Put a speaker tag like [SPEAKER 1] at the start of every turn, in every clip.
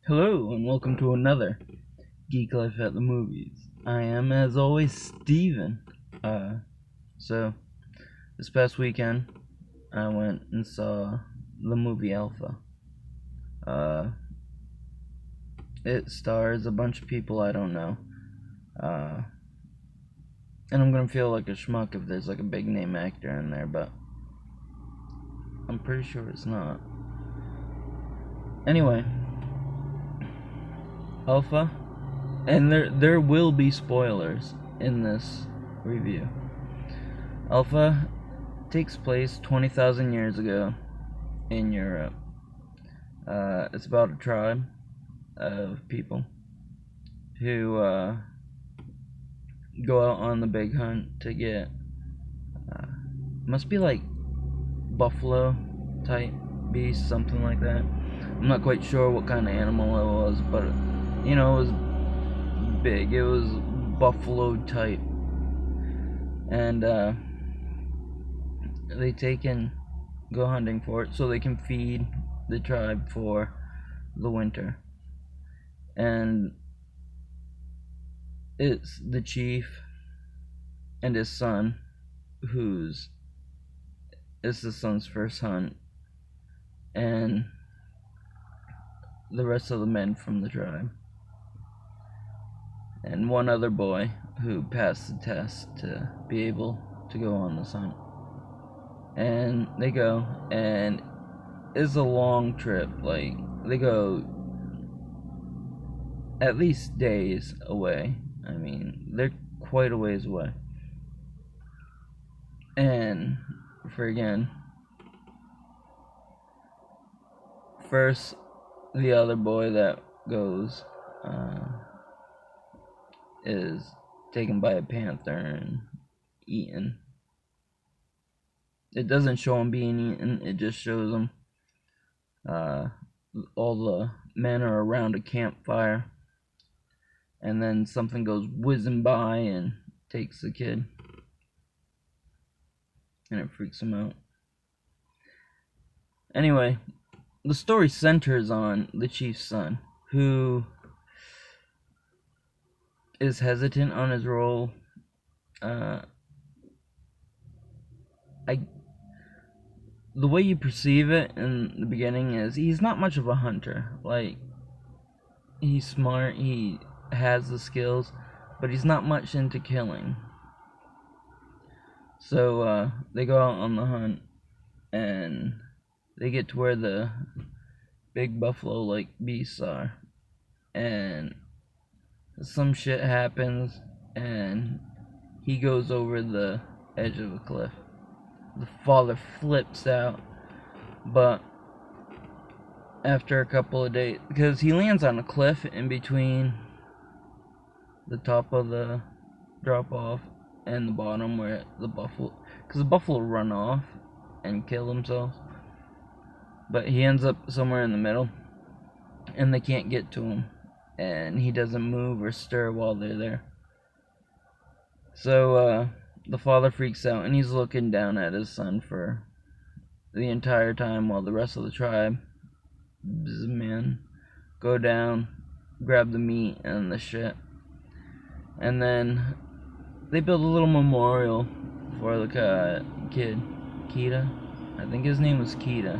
[SPEAKER 1] Hello, and welcome to another Geek Life at the Movies. I am, as always, Steven. So, this past weekend, I went and saw the movie Alpha. Uh, it stars a bunch of people I don't know. Uh, and I'm gonna feel like a schmuck if there's like a big name actor in there, but I'm pretty sure it's not. Anyway, Alpha, and there will be spoilers in this review. Alpha takes place 20,000 years ago in Europe. It's about a tribe of people who go out on the big hunt to get, must be like buffalo type beast, something like that. I'm not quite sure what kind of animal it was, but it was big. It was buffalo type. And they take and go hunting for it so they can feed the tribe for the winter. And it's the chief and his son, it's the son's first hunt, and the rest of the men from the tribe, and one other boy who passed the test to be able to go on this hunt. And they go, and it's a long trip. Like, they go at least days away. I mean, they're quite a ways away. And first, the other boy that goes is taken by a panther and eaten. It doesn't show him being eaten, it just shows him all the men are around a campfire, and then something goes whizzing by and takes the kid, and it freaks him out. Anyway, the story centers on the chief's son, who is hesitant on his role. The way you perceive it in the beginning is he's not much of a hunter. Like, he's smart, he has the skills, but he's not much into killing. So they go out on the hunt, and they get to where the big buffalo like beasts are, and some shit happens, and he goes over the edge of a cliff. The father flips out, but after a couple of days, because he lands on a cliff in between the top of the drop off and the bottom where the buffalo, because the buffalo run off and kill themselves, but he ends up somewhere in the middle, and they can't get to him, and he doesn't move or stir while they're there. So the father freaks out, and he's looking down at his son for the entire time while the rest of the tribe, men, go down, grab the meat and the shit. And then they build a little memorial for the kid, Kida. I think his name was Kida,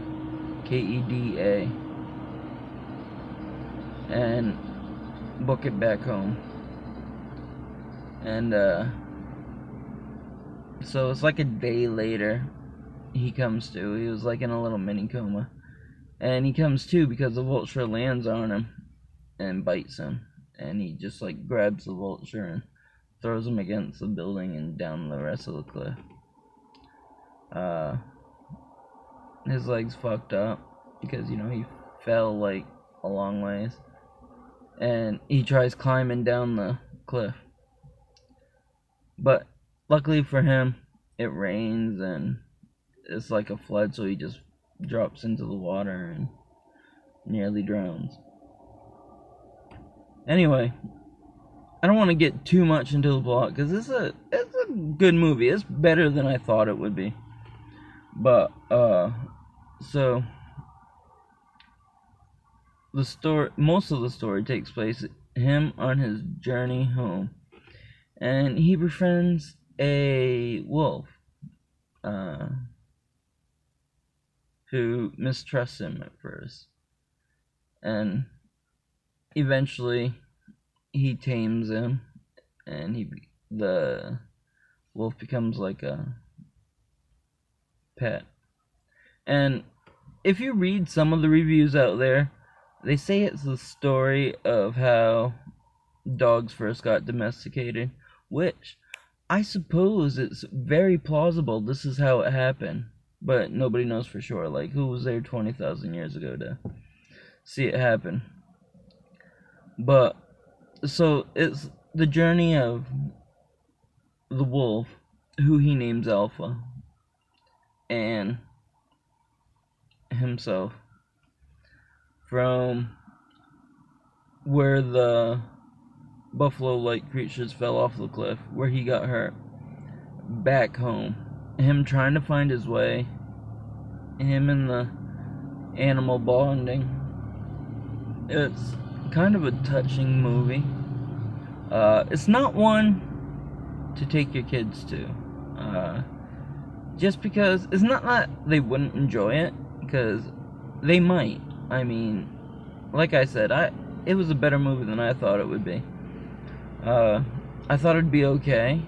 [SPEAKER 1] Keda, and book it back home. And so it's like a day later he comes to. He was like in a little mini coma, and he comes to because the vulture lands on him and bites him, and he just like grabs the vulture and throws him against the building and down the rest of the cliff. His legs fucked up because he fell like a long ways, and he tries climbing down the cliff, but luckily for him it rains and it's like a flood, so he just drops into the water and nearly drowns. Anyway, I don't want to get too much into the plot because it's a good movie. It's better than I thought it would be. But so most of the story takes place him on his journey home, and he befriends a wolf who mistrusts him at first, and eventually he tames him, and the wolf becomes like a pet. And if you read some of the reviews out there, they say it's the story of how dogs first got domesticated, which I suppose it's very plausible this is how it happened, but nobody knows for sure. Like, who was there 20,000 years ago to see it happen? But, so it's the journey of the wolf, who he names Alpha, and himself, from where the buffalo-like creatures fell off the cliff, where he got hurt, back home. Him trying to find his way, him and the animal bonding. It's kind of a touching movie. It's not one to take your kids to. Just because it's not that they wouldn't enjoy it, because they might. I mean, like I said, it was a better movie than I thought it would be. I thought it'd be okay,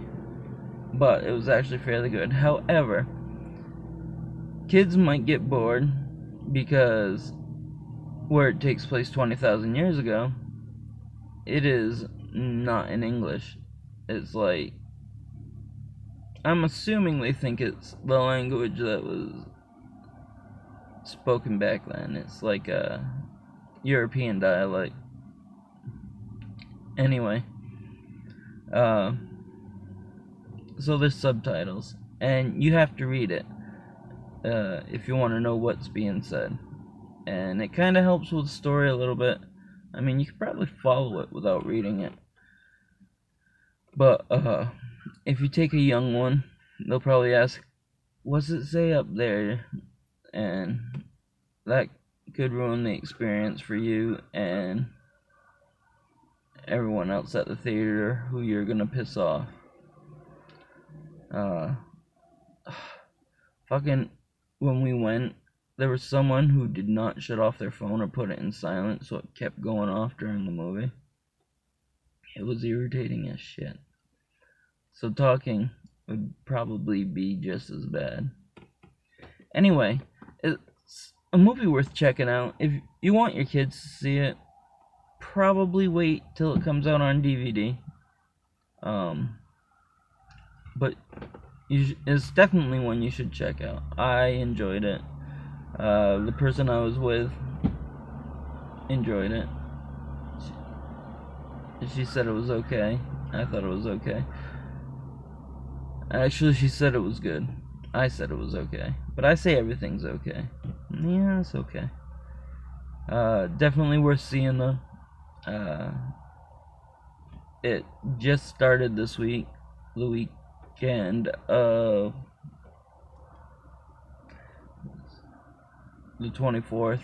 [SPEAKER 1] but it was actually fairly good. However, kids might get bored because where it takes place 20,000 years ago, it is not in English. It's like, I'm assuming they think it's the language that was spoken back then. It's like a European dialect. Anyway, so there's subtitles, and you have to read it if you want to know what's being said. And it kind of helps with the story a little bit. I mean, you could probably follow it without reading it. But if you take a young one, they'll probably ask, what's it say up there? And that could ruin the experience for you and everyone else at the theater who you're gonna piss off. Fucking, when we went, there was someone who did not shut off their phone or put it in silent, so it kept going off during the movie. It was irritating as shit. So talking would probably be just as bad. Anyway, it's a movie worth checking out. If you want your kids to see it, probably wait till it comes out on DVD. But it's definitely one you should check out. I enjoyed it. The person I was with enjoyed it. She said it was okay. I thought it was okay. Actually, she said it was good. I said it was okay. But I say everything's okay. Yeah, it's okay. Definitely worth seeing though. It just started this week. The weekend of the 24th.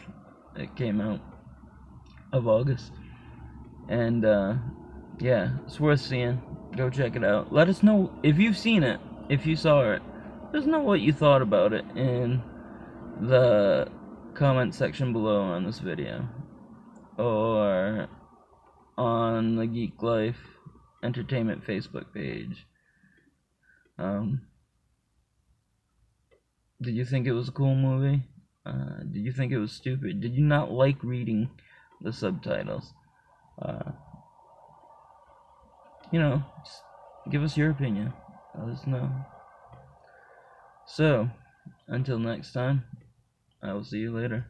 [SPEAKER 1] It came out of August. And yeah, it's worth seeing. Go check it out. Let us know if you've seen it, if you saw it. Let us know what you thought about it in the comment section below on this video, or on the Geek Life Entertainment Facebook page. Did you think it was a cool movie? Did you think it was stupid? Did you not like reading the subtitles? Just give us your opinion. Let us know. So, until next time, I will see you later.